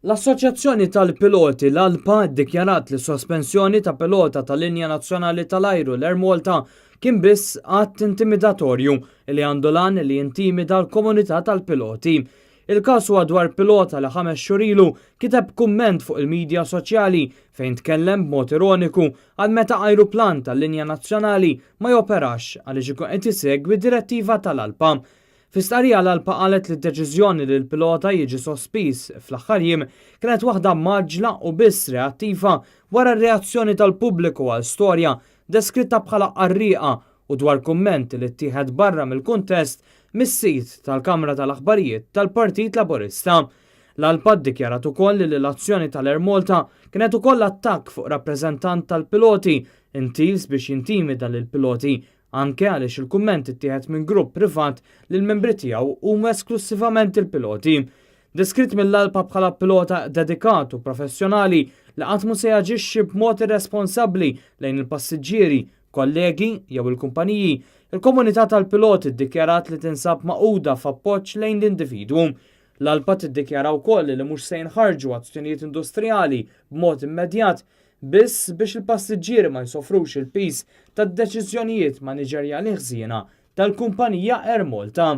L-Assoċjazzjoni tal-Piloti l-ALPA ddikjarat li sospensjoni ta' pilota tal-Linja Nazzjonali tal-Ajru l-Air Malta kien biss att intimidatorju li għandu lan li jintimida l-komunità tal-piloti. Il-każ huwa dwar pilota li 5 xhur ilu kiteb kumment fuq il-medja soċjali fejn tkellem b'mod ironiku għal meta ajruplan tal-Linja Nazzjonali ma joperax għaliex ikun qed isegwi direttiva tal-ALPA. Fi stqarrija l-ALPA qalet li d-deċiżjoni li l-pilota jiġi sospiż fl-aħħar jiem kienet waħda maġla u biss reattiva wara r-reazzjoni tal-pubbliku għal storja deskritta bħala qarrieqa u dwar kumment li ttieħed barra mill-kuntest mis-sit tal-Kamra tal-Aħbarijiet tal-Partit Laburista. L-ALPA ddikjarat ukoll li l-azzjoni tal-Air Malta kienet ukoll attakk fuq rappreżentant tal-piloti intis biex jintimida lill-piloti anke għaliex il-kumment ittieħed minn grupp privat li l-membri tiegħu huma esklusivament il-piloti. Deskritt mill-ALPA bħala pilota dedikat u professjonali li qatt mhu se jaġixxi b'mod irresponsabbli lejn il-passiġġieri, kollegi jew il-kumpaniji, il-komunità tal-piloti ddikjarat li tinsab maquda f'appoġġ lejn l-individwu. L-ALPA tiddikjara wkoll li mhux se jinħarġu azzjonijiet industrijali b'mod immedjat biss biex il-passiġġieri ma jsofrux il-piż tad-deċiżjonijiet maniġerjali ħżiena tal-kumpanija Air Malta.